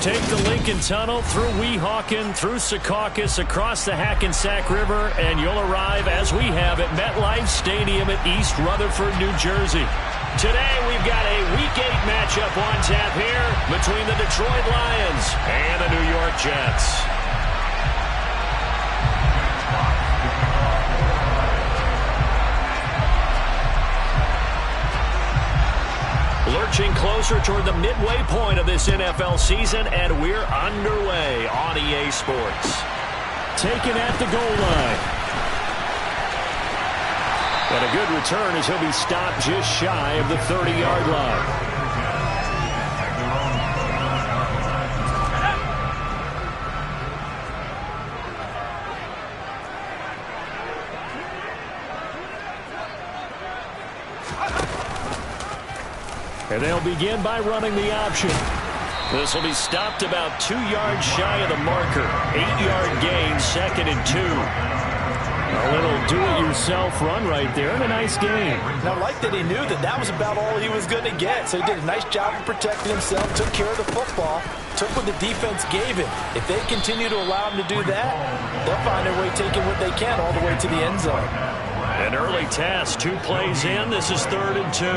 Take the Lincoln Tunnel through Weehawken, through Secaucus, across the Hackensack River, and you'll arrive, as we have, at MetLife Stadium at East Rutherford, New Jersey. Today, we've got a Week 8 matchup on tap here between the Detroit Lions and the New York Jets. Lurching closer toward the midway point of this NFL season, and we're underway on EA Sports. Taken at the goal line. And a good return as he'll be stopped just shy of the 30-yard line. And they'll begin by running the option. This will be stopped about 2 yards shy of the marker. 8-yard gain, 2nd and 2. A little do-it-yourself run right there, and a nice game. Now, I like that he knew that that was about all he was going to get. So he did a nice job of protecting himself, took care of the football, took what the defense gave him. If they continue to allow him to do that, they'll find their way taking what they can all the way to the end zone. An early task, 2 plays in. This is 3rd and 2.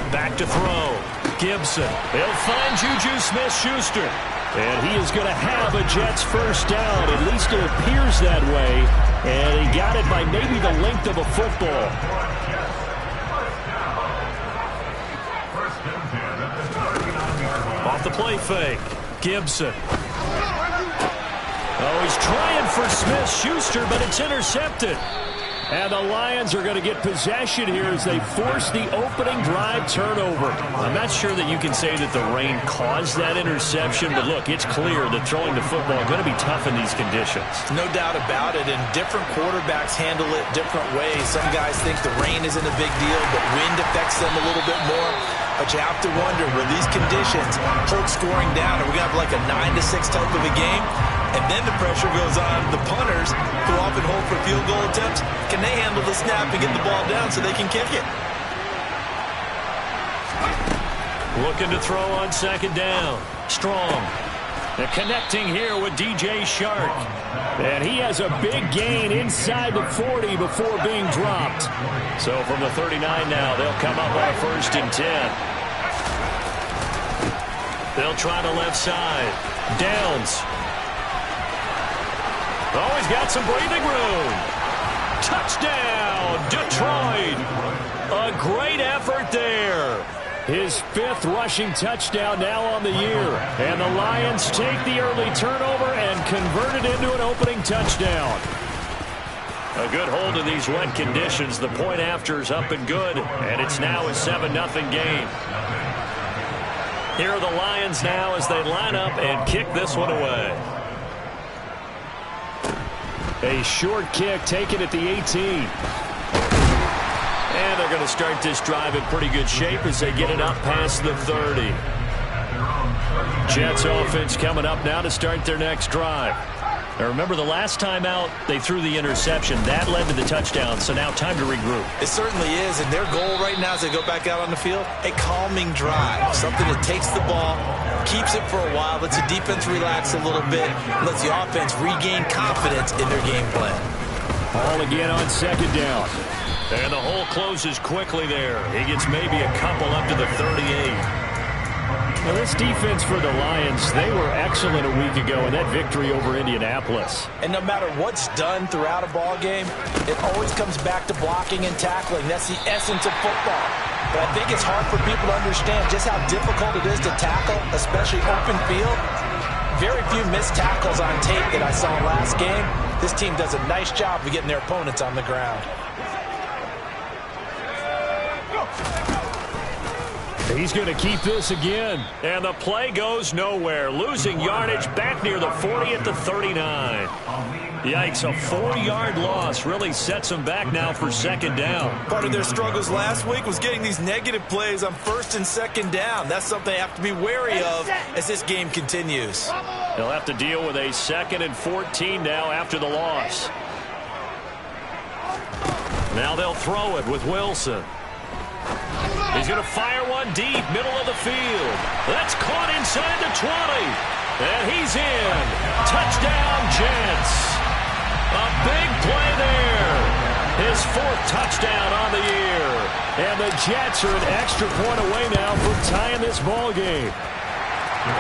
Back to throw. Gibson. He'll find Juju Smith-Schuster. And he is going to have a Jets first down. At least it appears that way. And he got it by maybe the length of a football. Off the play fake. Gibson. Oh, he's trying for Smith-Schuster, but it's intercepted. And the Lions are going to get possession here as they force the opening drive turnover. I'm not sure that you can say that the rain caused that interception, but look, it's clear that throwing the football is going to be tough in these conditions. No doubt about it, and different quarterbacks handle it different ways. Some guys think the rain isn't a big deal, but wind affects them a little bit more. But you have to wonder, will these conditions hold scoring down? Are we going to have like a 9-6 type of a game? And then the pressure goes on the punters who often hold for field goal attempts. Can they handle the snap and get the ball down so they can kick it? Looking to throw on 2nd down. Strong. They're connecting here with DJ Shark. And he has a big gain inside the 40 before being dropped. So from the 39 now, they'll come up on a 1st and 10. They'll try the left side. Downs. Oh, he's got some breathing room. Touchdown, Detroit. A great effort there. His 5th rushing touchdown now on the year. And the Lions take the early turnover and convert it into an opening touchdown. A good hold in these wet conditions. The point after is up and good. And it's now a 7-0 game. Here are the Lions now as they line up and kick this one away. A short kick taken at the 18. And they're going to start this drive in pretty good shape as they get it up past the 30. Jets offense coming up now to start their next drive. Now remember, the last time out, they threw the interception. That led to the touchdown, so now time to regroup. It certainly is, and their goal right now as they go back out on the field, a calming drive. Something that takes the ball, keeps it for a while, lets the defense relax a little bit, lets the offense regain confidence in their game plan. Ball again on 2nd down. And the hole closes quickly there. He gets maybe a couple up to the 38. Now this defense for the Lions, they were excellent a week ago in that victory over Indianapolis. And no matter what's done throughout a ball game, it always comes back to blocking and tackling. That's the essence of football. But I think it's hard for people to understand just how difficult it is to tackle, especially open field. Very few missed tackles on tape that I saw last game. This team does a nice job of getting their opponents on the ground. He's going to keep this again. And the play goes nowhere. Losing yardage back near the 40 at the 39. Yikes, a 4-yard loss really sets them back now for 2nd down. Part of their struggles last week was getting these negative plays on 1st and 2nd down. That's something they have to be wary of as this game continues. They'll have to deal with a 2nd and 14 now after the loss. Now they'll throw it with Wilson. He's going to fire one deep, middle of the field. That's caught inside the 20. And he's in. Touchdown, Jets. A big play there. His 4th touchdown on the year. And the Jets are an extra point away now from tying this ball game.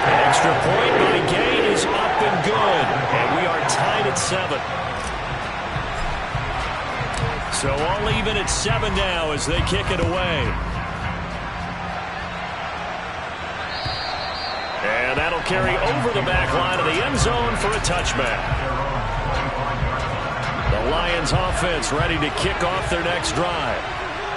Extra point by Gay is up and good. And we are tied at 7. So all even at 7 now as they kick it away. And that'll carry over the back line of the end zone for a touchback. The Lions offense ready to kick off their next drive.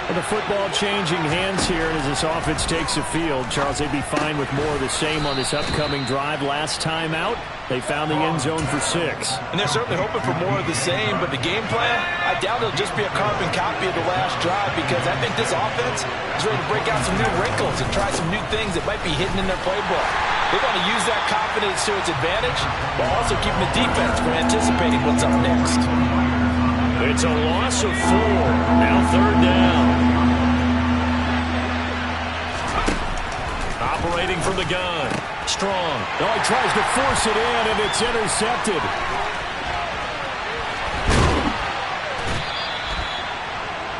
And the football changing hands here as this offense takes the field. Charles, they'd be fine with more of the same on this upcoming drive. Last time out, they found the end zone for 6. And they're certainly hoping for more of the same, but the game plan, I doubt it'll just be a carbon copy of the last drive, because I think this offense is ready to break out some new wrinkles and try some new things that might be hidden in their playbook. They want to use that confidence to its advantage, while also keeping the defense from anticipating what's up next. It's a loss of 4. Now 3rd down. Operating from the gun. Strong. Oh, he tries to force it in, and it's intercepted.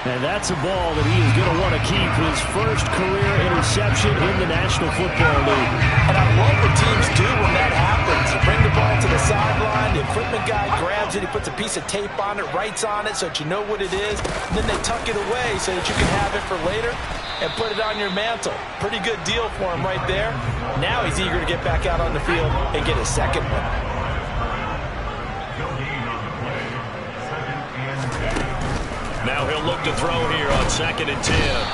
And that's a ball that he is going to want to keep. His first career interception in the National Football League. And I love what teams do when that happens. You bring the ball to the sideline, the equipment guy grabs it, he puts a piece of tape on it, writes on it so that you know what it is, and then they tuck it away so that you can have it for later and put it on your mantle. Pretty good deal for him right there. Now he's eager to get back out on the field and get his second one. Now he'll look to throw here on 2nd and 10.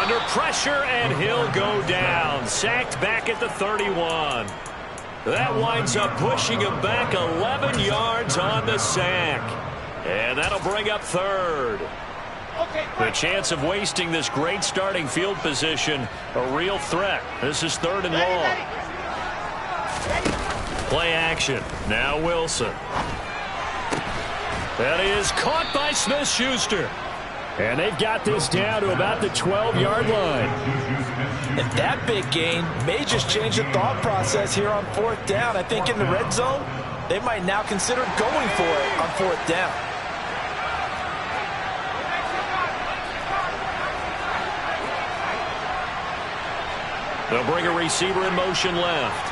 Under pressure, and he'll go down. Sacked back at the 31. That winds up pushing him back 11 yards on the sack. And that'll bring up 3rd. The chance of wasting this great starting field position, a real threat. This is 3rd and long. Play action. Now Wilson. That is caught by Smith-Schuster. And they've got this down to about the 12-yard line. And that big gain may just change the thought process here on 4th down. I think in the red zone, they might now consider going for it on 4th down. They'll bring a receiver in motion left.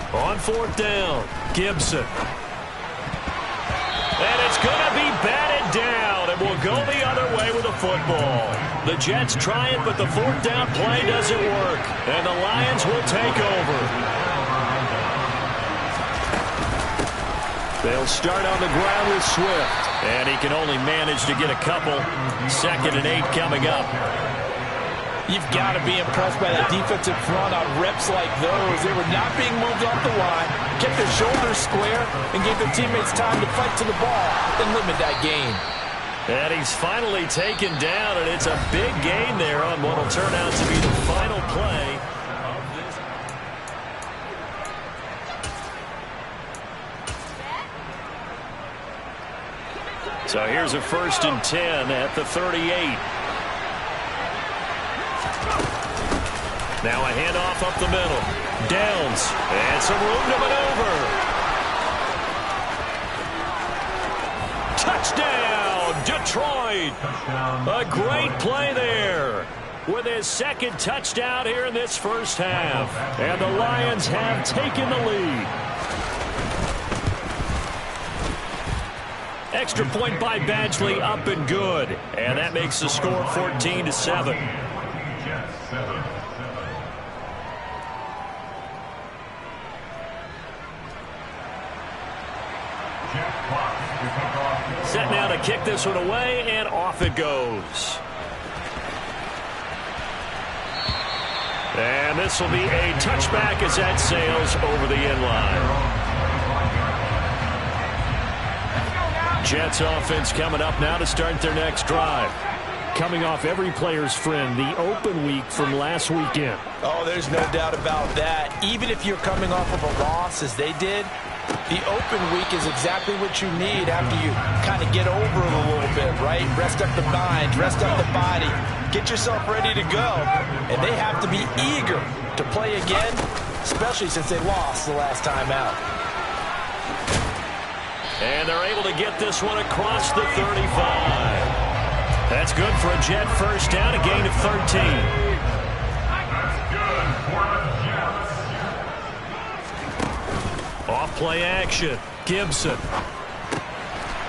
On 4th down, Gibson. And it's going to be batted down, and will go the other way with the football. The Jets try it, but the 4th down play doesn't work, and the Lions will take over. They'll start on the ground with Swift, and he can only manage to get a couple. 2nd and 8 coming up. You've got to be impressed by that defensive front on reps like those. They were not being moved off the line, kept their shoulders square, and gave their teammates time to fight to the ball and limit that gain. And he's finally taken down, and it's a big gain there on what will turn out to be the final play of this. So here's a 1st and 10 at the 38. Now a handoff up the middle. Downs. And some room to maneuver. Touchdown, Detroit. A great play there. With his 2nd touchdown here in this first half. And the Lions have taken the lead. Extra point by Badgley, up and good. And that makes the score 14-7. Set now to kick this one away, and off it goes. And this will be a touchback as that sails over the end line. Jets offense coming up now to start their next drive. coming off every player's friend, the open week from last weekend. Oh, there's no doubt about that. Even if you're coming off of a loss, as they did, the open week is exactly what you need after you kind of get over it a little bit, right? Rest up the mind, rest up the body, get yourself ready to go. And they have to be eager to play again, especially since they lost the last time out. And they're able to get this one across the 35. That's good for a Jet first down, a gain of 13. Off play action. Gibson.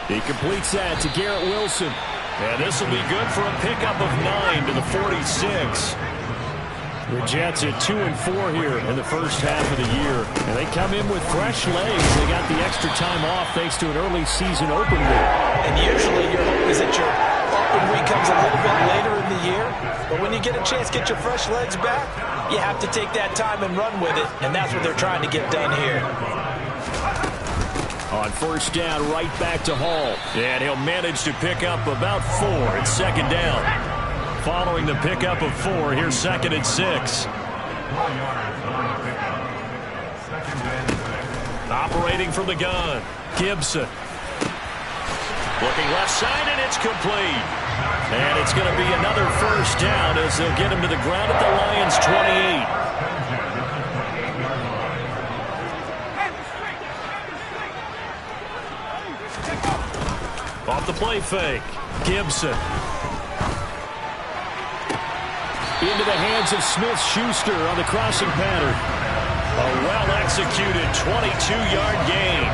He completes that to Garrett Wilson. And this will be good for a pickup of 9 to the 46. The Jets at 2-4 here in the first half of the year. And they come in with fresh legs. They got the extra time off thanks to an early season open week. And usually your hope is that your open week comes a little bit later in the year. But when you get a chance to get your fresh legs back, you have to take that time and run with it. And that's what they're trying to get done here. On first down, right back to Hall. And he'll manage to pick up about 4. It's second down. Following the pickup of 4, here's 2nd and 6. Operating from the gun, Gibson. Looking left side, and it's complete. And it's going to be another first down as they'll get him to the ground at the Lions' 28. Off the play fake, Gibson. Into the hands of Smith-Schuster on the crossing pattern. A well-executed 22-yard gain.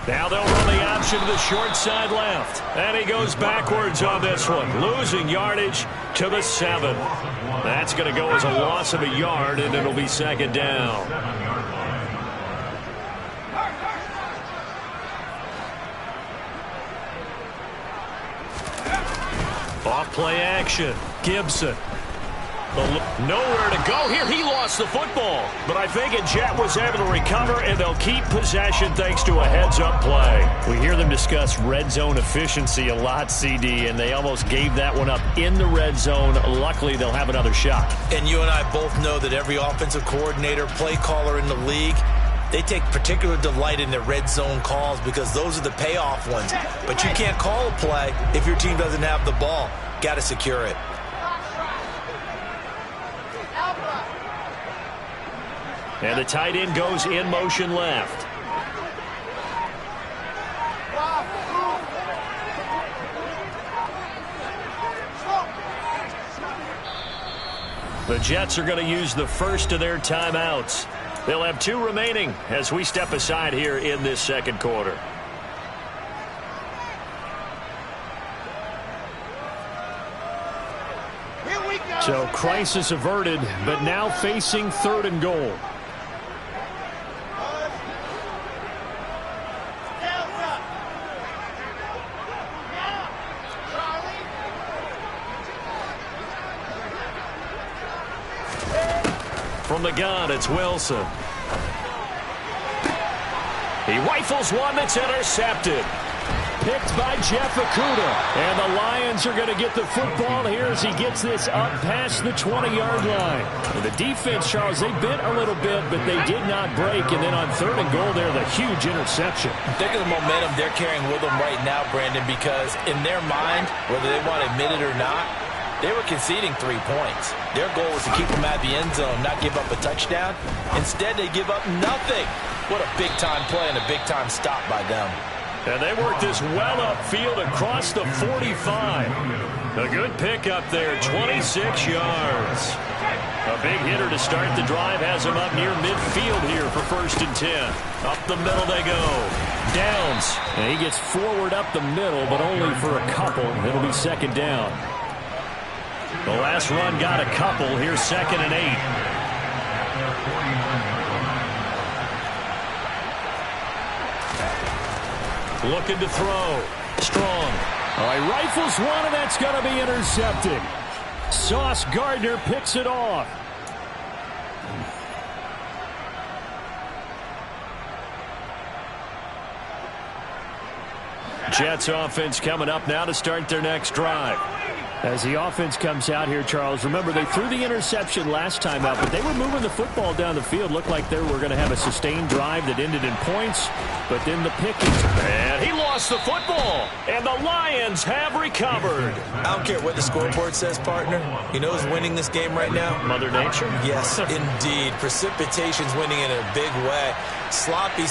Now they'll run the option to the short side left. And he goes backwards on this one, losing yardage to the 7. That's going to go as a loss of a yard, and it'll be second down. Off play action, Gibson. Nowhere to go here. He lost the football. But I think Jet was able to recover, and they'll keep possession thanks to a heads-up play. We hear them discuss red zone efficiency a lot, CD, and they almost gave that one up in the red zone. Luckily, they'll have another shot. And you and I both know that every offensive coordinator, play caller in the league, they take particular delight in their red zone calls because those are the payoff ones. But you can't call a play if your team doesn't have the ball. Got to secure it. And the tight end goes in motion left. The Jets are going to use the first of their timeouts. They'll have 2 remaining as we step aside here in this second quarter. So crisis averted, but now facing 3rd and goal. From the gun, it's Wilson. He rifles one that's intercepted. Picked by Jeff Okudah. And the Lions are going to get the football here as he gets this up past the 20-yard line. And the defense, Charles, they bit a little bit, but they did not break. And then on 3rd and goal there, the huge interception. Think of the momentum they're carrying with them right now, Brandon, because in their mind, whether they want to admit it or not, they were conceding 3 points. Their goal was to keep them at the end zone, not give up a touchdown. Instead, they give up nothing. What a big-time play and a big-time stop by them. And they work this well upfield across the 45. A good pickup there, 26 yards. A big hitter to start the drive has him up near midfield here for 1st and 10. Up the middle they go. Downs. And he gets forward up the middle, but only for a couple. It'll be second down. The last run got a couple. Here's 2nd and 8. Looking to throw. Strong. Oh, he rifles one, and that's going to be intercepted. Sauce Gardner picks it off. Jets offense coming up now to start their next drive. As the offense comes out here, Charles, remember they threw the interception last time out, but they were moving the football down the field. Looked like they were going to have a sustained drive that ended in points, but then the pickings. And he lost the football, and the Lions have recovered. I don't care what the scoreboard says, partner. You know who's winning this game right now? Mother Nature? Yes, indeed. Precipitation's winning in a big way. Sloppy.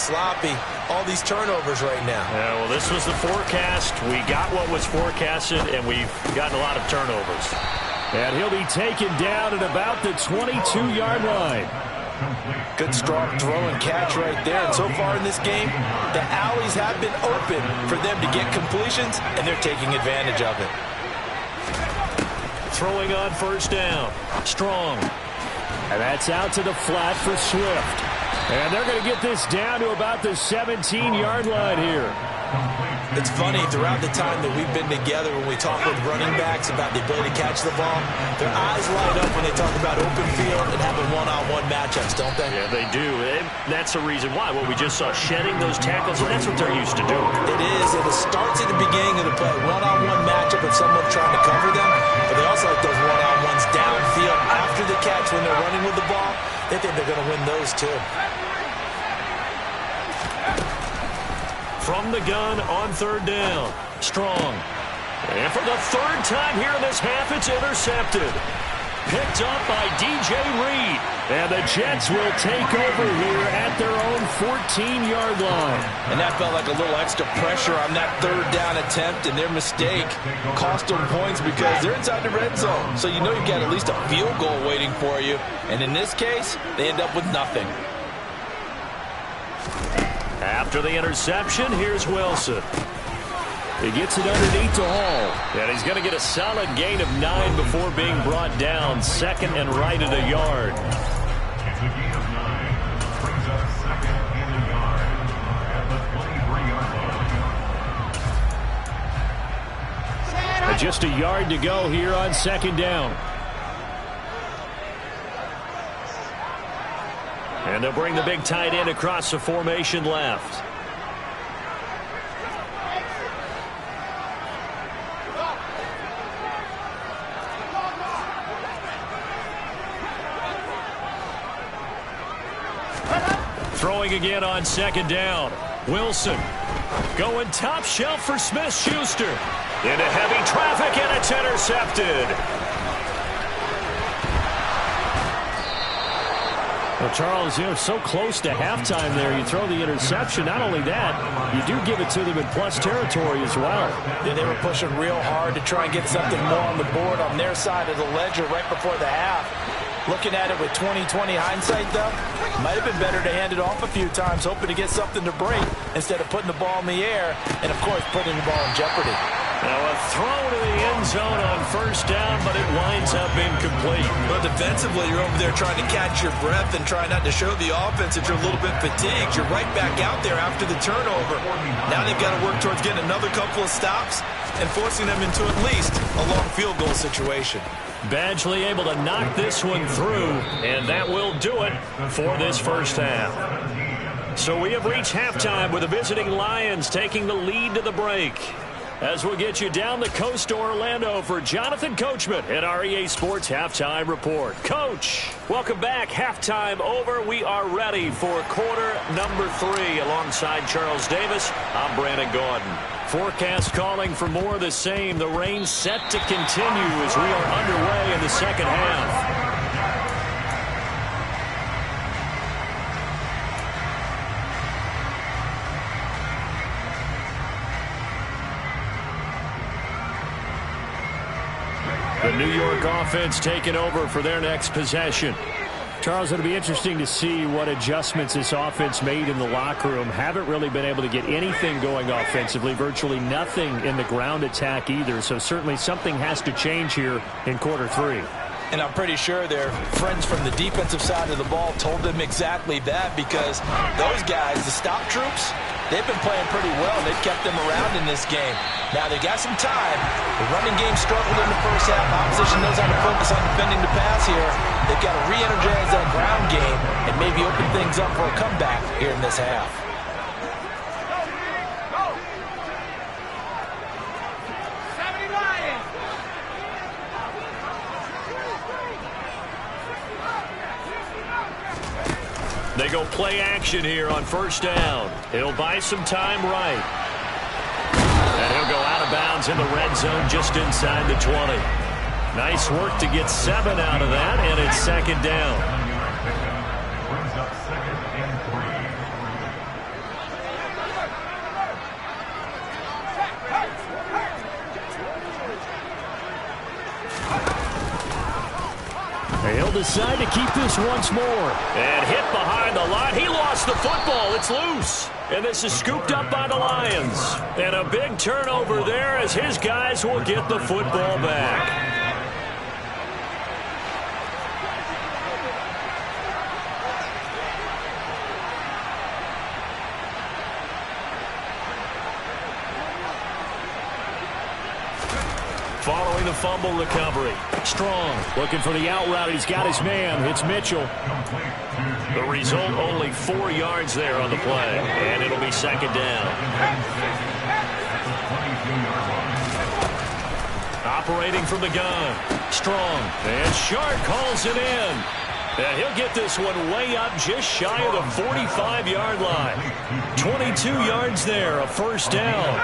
All these turnovers right now. Yeah, well, this was the forecast. We got what was forecasted, and we've gotten a lot of turnovers. And he'll be taken down at about the 22-yard line. Good strong throw and catch right there. And so far in this game, the alleys have been open for them to get completions, and they're taking advantage of it. Throwing on first down. Strong. And that's out to the flat for Swift. And they're going to get this down to about the 17-yard line here. It's funny, throughout the time that we've been together, when we talk with running backs about the ability to catch the ball, their eyes light up when they talk about open field and having one-on-one matchups, don't they? Yeah, they do. And that's the reason why. What we just saw, shedding those tackles, and that's what they're used to doing. It is, and it starts at the beginning of the play. One-on-one matchup of someone trying to cover them, but they also like those one-on-ones downfield after the catch when they're running with the ball. They think they're going to win those, too. From the gun on third down. Strong. And for the third time here in this half, it's intercepted. Picked up by DJ Reed. And the Jets will take over here at their own 14-yard line. And that felt like a little extra pressure on that third down attempt, and their mistake cost them points because they're inside the red zone. So you know you've got at least a field goal waiting for you. And in this case, they end up with nothing. After the interception, here's Wilson. He gets it underneath to Hall. And he's going to get a solid gain of 9 before being brought down. Second and right at a yard. And just a yard to go here on second down. And they'll bring the big tight end across the formation left. Throwing again on second down. Wilson going top shelf for Smith-Schuster. Into heavy traffic, and it's intercepted. Well, Charles, you know, so close to halftime there. You throw the interception. Not only that, you do give it to them in plus territory as well. Yeah, they were pushing real hard to try and get something more on the board on their side of the ledger right before the half. Looking at it with 20/20 hindsight, though, might have been better to hand it off a few times, hoping to get something to break instead of putting the ball in the air and, of course, putting the ball in jeopardy. Now a throw to the end zone on first down, but it winds up incomplete. But defensively, you're over there trying to catch your breath and try not to show the offense that you're a little bit fatigued. You're right back out there after the turnover. Now they've got to work towards getting another couple of stops and forcing them into at least a long field goal situation. Badgley able to knock this one through, and that will do it for this first half. So we have reached halftime with the visiting Lions taking the lead to the break. As we'll get you down the coast to Orlando for Jonathan Coachman at our EA Sports Halftime Report. Coach, welcome back. Halftime over. We are ready for quarter number 3. Alongside Charles Davis, I'm Brandon Gordon. Forecast calling for more of the same. The rain set to continue as we are underway in the second half. The New York offense taking over for their next possession. Charles, it'll be interesting to see what adjustments this offense made in the locker room. Haven't really been able to get anything going offensively, virtually nothing in the ground attack either. So certainly something has to change here in quarter 3. And I'm pretty sure their friends from the defensive side of the ball told them exactly that, because those guys, the stop troops, they've been playing pretty well. They've kept them around in this game. Now, they got some time. The running game struggled in the first half. Opposition knows how to focus on defending the pass here. They've got to re-energize that ground game and maybe open things up for a comeback here in this half. They go play action here on first down. He'll buy some time right. And he'll go out of bounds in the red zone just inside the 20. Nice work to get 7 out of that, and it's second down. He'll decide to keep this once more. And hit behind the line. He lost the football. It's loose. And this is scooped up by the Lions. And a big turnover there as his guys will get the football back. Following the fumble recovery. Strong looking for the out route. He's got his man. It's Mitchell. The result, only 4 yards there on the play. And it'll be second down. Operating from the gun. Strong. And Sharp calls it in. And he'll get this one way up just shy of the 45-yard line. 22 yards there, a first down.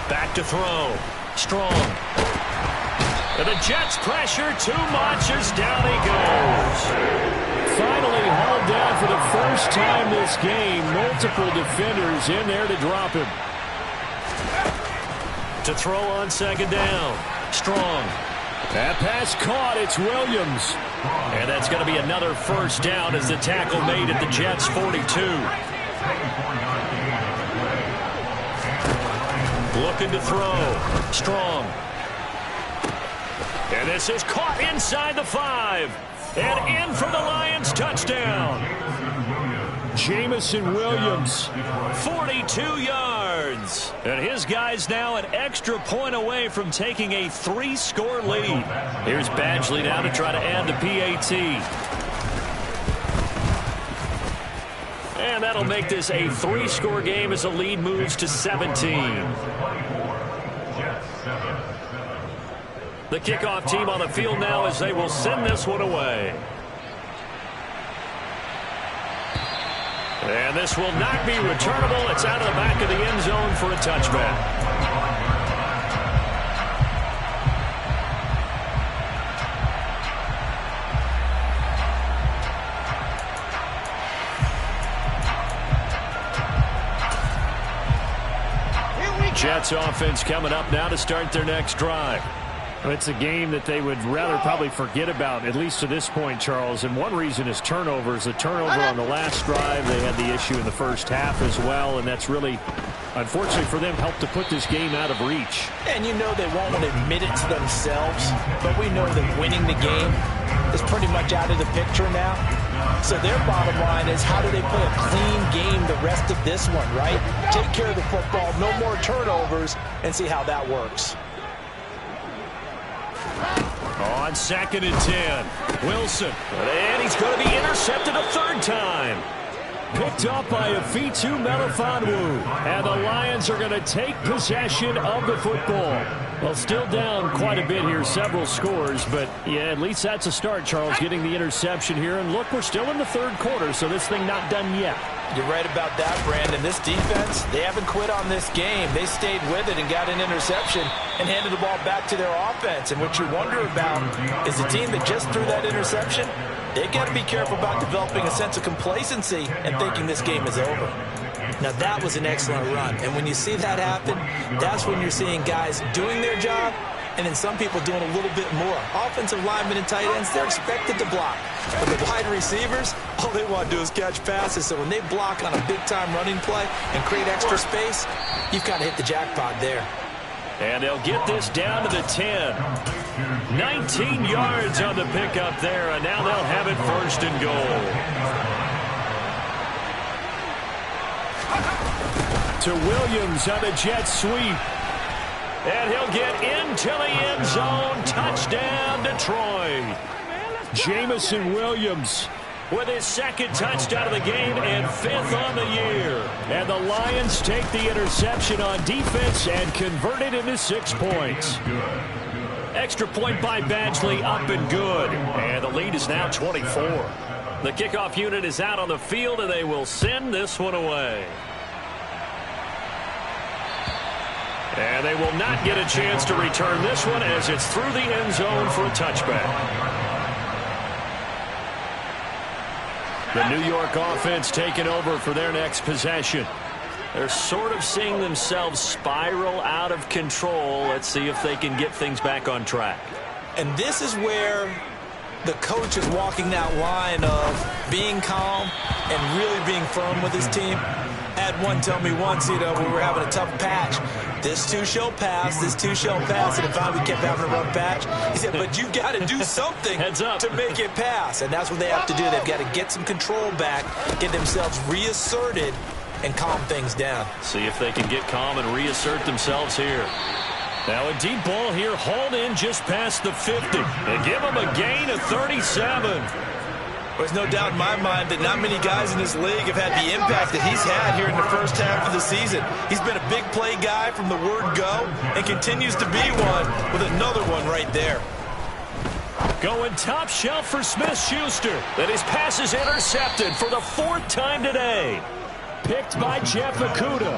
Back to throw. Strong. And the Jets pressure too much as down he goes. Finally hauled down for the first time this game. Multiple defenders in there to drop him. To throw on second down. Strong. That pass caught. It's Williams. And that's going to be another first down as the tackle made at the Jets' 42. Looking to throw. Strong. And this is caught inside the 5. And in for the Lions touchdown. Jamison Williams, 42 yards. And his guys now an extra point away from taking a 3-score lead. Here's Badgley now to try to add the PAT. And that'll make this a 3-score game as the lead moves to 17. The kickoff team on the field now as they will send this one away. And this will not be returnable. It's out of the back of the end zone for a touchback. Jets offense coming up now to start their next drive. It's a game that they would rather probably forget about, at least to this point, Charles. And one reason is turnovers. A turnover on the last drive. They had the issue in the first half as well, and that's really, unfortunately for them, helped to put this game out of reach. And you know they won't want to admit it to themselves, but we know that winning the game is pretty much out of the picture now. So their bottom line is, how do they play a clean game the rest of this one, right? Take care of the football, no more turnovers, and see how that works. On 2nd and 10, Wilson. And he's going to be intercepted a third time. Picked up by Hittz2 V. And the Lions are going to take possession of the football. Well, still down quite a bit here, several scores. But, yeah, at least that's a start, Charles, getting the interception here. And, look, we're still in the third quarter, so this thing not done yet. You're right about that, Brandon. This defense, they haven't quit on this game. They stayed with it and got an interception and handed the ball back to their offense. And what you wonder about is the team that just threw that interception, they got to be careful about developing a sense of complacency and thinking this game is over. Now, that was an excellent run. And when you see that happen, that's when you're seeing guys doing their job and then some people doing a little bit more. Offensive linemen and tight ends, they're expected to block. But the wide receivers, all they want to do is catch passes. So when they block on a big-time running play and create extra space, you've got to hit the jackpot there. And they'll get this down to the 10. 19 yards on the pickup there, and now they'll have it 1st and goal. To Williams on the jet sweep. And he'll get into the end zone. Touchdown, Detroit. Jamison Williams with his 2nd touchdown of the game and 5th on the year. And the Lions take the interception on defense and convert it into 6 points. Extra point by Badgley, up and good. And the lead is now 24. The kickoff unit is out on the field, and they will send this one away. And they will not get a chance to return this one as it's through the end zone for a touchback. The New York offense taking over for their next possession. They're sort of seeing themselves spiral out of control. Let's see if they can get things back on track. And this is where the coach is walking that line of being calm and really being firm with his team. I had one tell me once, we were having a tough patch. This too shall pass, this too shall pass. And finally we kept having a rough patch. He said, but you got to do something to make it pass. And that's what they have to do. They've got to get some control back, get themselves reasserted, and calm things down. See if they can get calm and reassert themselves here. Now a deep ball here, hauled in just past the 50. They give him a gain of 37. There's no doubt in my mind that not many guys in this league have had the impact that he's had here in the first half of the season. He's been a big play guy from the word go and continues to be one with another one right there. Going top shelf for Smith-Schuster. Then his pass is intercepted for the 4th time today. Picked by Jeff Okudah.